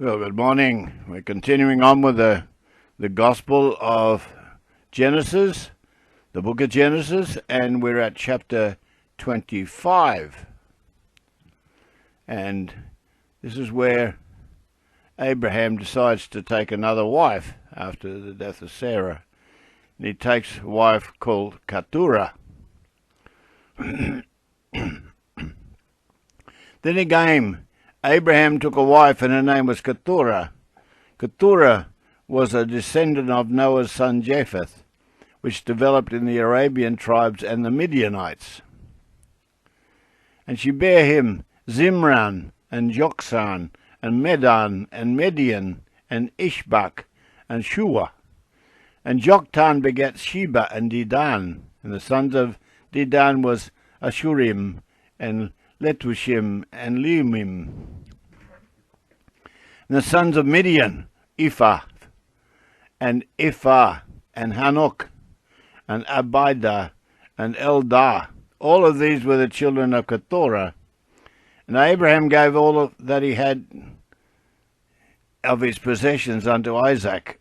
Well, good morning. We're continuing on with the Gospel of Genesis, the book of Genesis, and we're at chapter 25. And this is where Abraham decides to take another wife after the death of Sarah. And he takes a wife called Keturah. Then again, Abraham took a wife, and her name was Keturah. Keturah was a descendant of Noah's son Japheth, which developed in the Arabian tribes and the Midianites. And she bare him Zimran, and Joksan, and Medan, and Median, and Ishbak, and Shua. And Joktan begat Sheba and Dedan, and the sons of Dedan was Ashurim, and Letushim, and Leumim. And the sons of Midian, Ephah, and Ephah, and Hanok, and Abida, and Eldah. All of these were the children of Keturah. And Abraham gave all that he had of his possessions unto Isaac.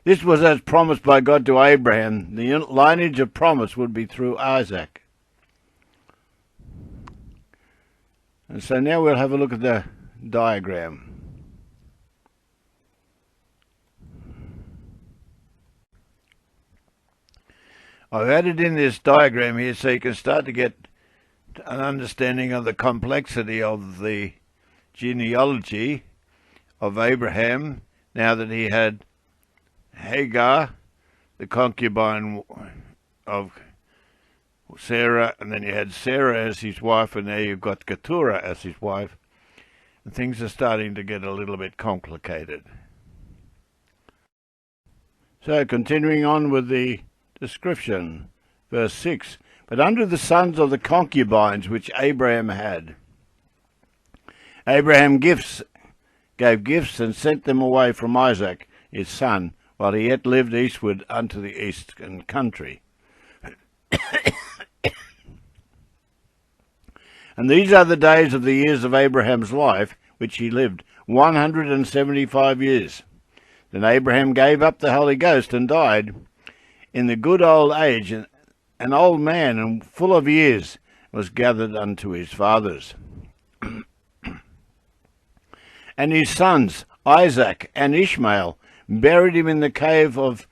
This was as promised by God to Abraham. The lineage of promise would be through Isaac. And so now we'll have a look at the diagram. I've added in this diagram here so you can start to get an understanding of the complexity of the genealogy of Abraham now that he had Hagar, the concubine of Sarah, and then you had Sarah as his wife, and now you've got Keturah as his wife, and things are starting to get a little bit complicated. So continuing on with the description, verse 6, but unto the sons of the concubines which Abraham had, Abraham gave gifts and sent them away from Isaac his son, while he yet lived eastward unto the eastern country. And these are the days of the years of Abraham's life, which he lived, 175 years. Then Abraham gave up the Holy Ghost and died in the good old age, an old man and full of years was gathered unto his fathers. And his sons, Isaac and Ishmael, buried him in the cave of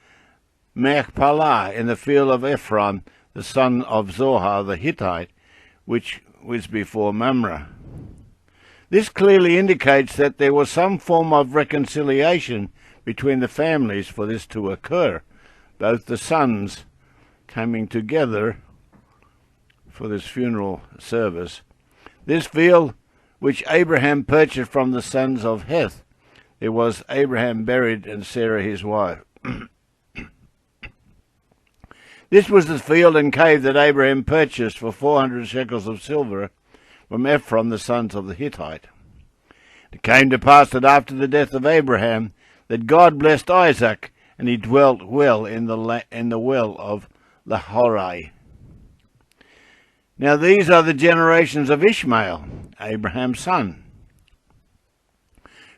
Machpelah in the field of Ephron, the son of Zohar the Hittite, which was before Mamre. This clearly indicates that there was some form of reconciliation between the families for this to occur, both the sons coming together for this funeral service. This field which Abraham purchased from the sons of Heth, there was Abraham buried and Sarah his wife. This was the field and cave that Abraham purchased for 400 shekels of silver from Ephron, the sons of the Hittite. It came to pass that after the death of Abraham, that God blessed Isaac, and he dwelt well in the well of Laharai. Now these are the generations of Ishmael, Abraham's son,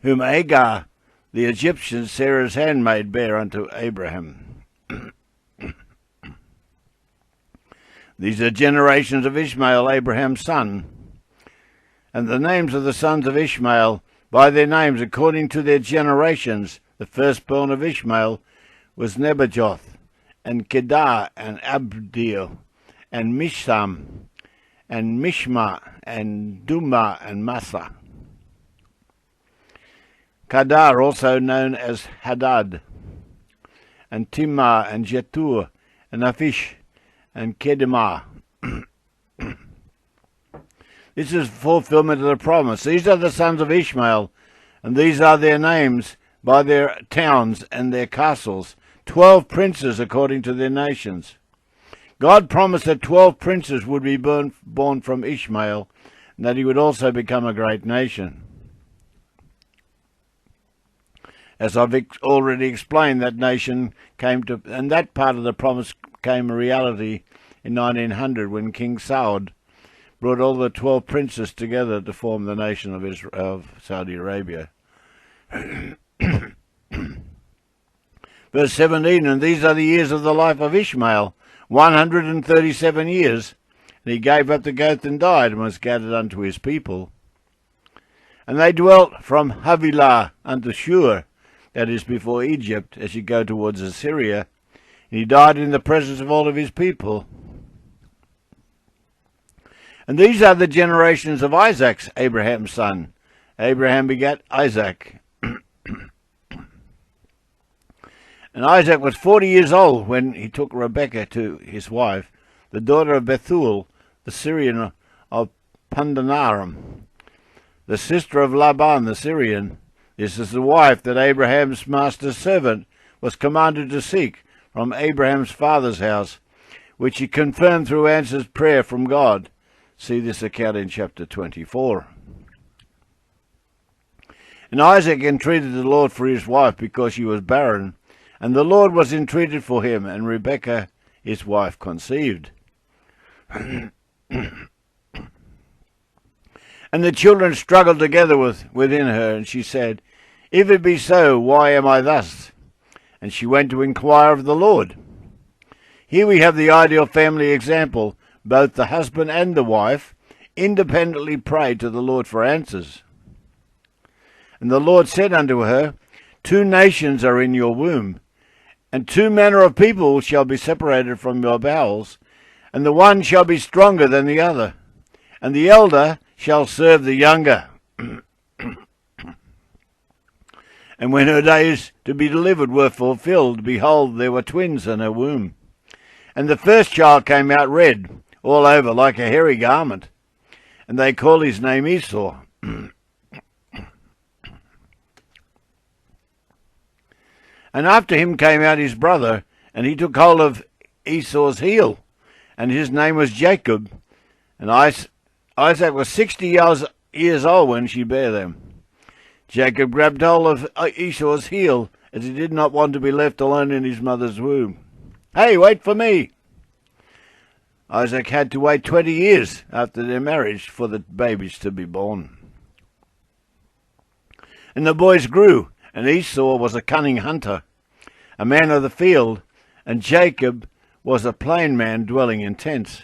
whom Hagar the Egyptian, Sarah's handmaid, bare unto Abraham. These are generations of Ishmael, Abraham's son. And the names of the sons of Ishmael, by their names according to their generations, the firstborn of Ishmael was Nebajoth, and Kedar, and Abdiel, and Misham, and Mishma, and Duma, and Massa. Kedar, also known as Hadad, and Timah, and Jetur, and Naphish, and Kedemah. This is fulfillment of the promise. These are the sons of Ishmael, and these are their names by their towns and their castles, 12 princes according to their nations. God promised that 12 princes would be born from Ishmael, and that he would also become a great nation. As I've already explained, that nation came to, and that part of the promise came a reality in 1900 when King Saud brought all the 12 princes together to form the nation of Israel, of Saudi Arabia. Verse 17, and these are the years of the life of Ishmael, 137 years. And he gave up the ghost and died, and was gathered unto his people. And they dwelt from Havilah unto Shur, that is before Egypt, as you go towards Assyria. And he died in the presence of all of his people. And these are the generations of Isaac, Abraham's son. Abraham begat Isaac. And Isaac was 40 years old when he took Rebekah to his wife, the daughter of Bethuel, the Syrian of Pandanaram, the sister of Laban the Syrian. This is the wife that Abraham's master's servant was commanded to seek from Abraham's father's house, which he confirmed through answered prayer from God. See this account in chapter 24. And Isaac entreated the Lord for his wife because she was barren, and the Lord was entreated for him, and Rebekah his wife conceived. And the children struggled together within her, and she said, If it be so, why am I thus? And she went to inquire of the Lord. Here we have the ideal family example. Both the husband and the wife independently prayed to the Lord for answers. And the Lord said unto her, 2 nations are in your womb, and 2 manner of people shall be separated from your bowels, and the one shall be stronger than the other, and the elder shall serve the younger. And when her days to be delivered were fulfilled, behold, there were twins in her womb. And the first child came out red, all over like a hairy garment, and they called his name Esau. And after him came out his brother, and he took hold of Esau's heel, and his name was Jacob. And Isaac was 60 years old when she bare them. Jacob grabbed hold of Esau's heel, as he did not want to be left alone in his mother's womb. Hey, wait for me! Isaac had to wait 20 years after their marriage for the babies to be born. And the boys grew, and Esau was a cunning hunter, a man of the field, and Jacob was a plain man dwelling in tents.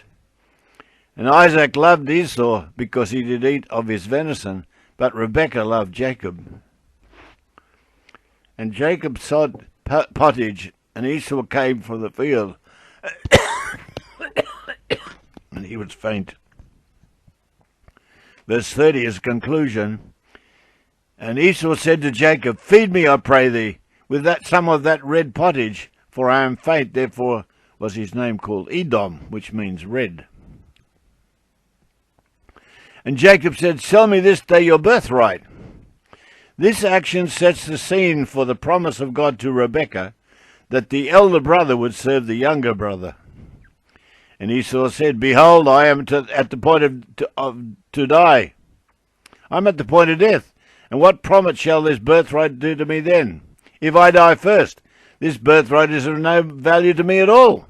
And Isaac loved Esau because he did eat of his venison, but Rebekah loved Jacob. And Jacob sowed pottage, and Esau came from the field, and he was faint. Verse 30 is conclusion. And Esau said to Jacob, Feed me, I pray thee, with some of that red pottage, for I am faint. Therefore was his name called Edom, which means red. And Jacob said, Sell me this day your birthright. This action sets the scene for the promise of God to Rebekah that the elder brother would serve the younger brother. And Esau said, Behold, I am at the point to die. I'm at the point of death. And what promise shall this birthright do to me then? If I die first, this birthright is of no value to me at all.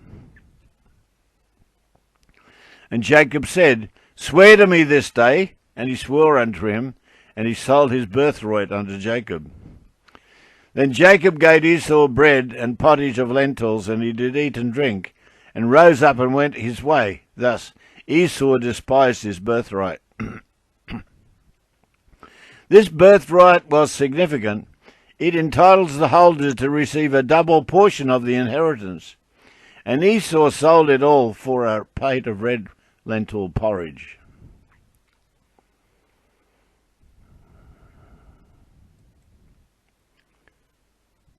And Jacob said, Swear to me this day. And he swore unto him, and he sold his birthright unto Jacob. Then Jacob gave Esau bread and pottage of lentils, and he did eat and drink, and rose up and went his way. Thus Esau despised his birthright. This birthright was significant. It entitles the holder to receive a double portion of the inheritance, and Esau sold it all for a plate of red lentil porridge.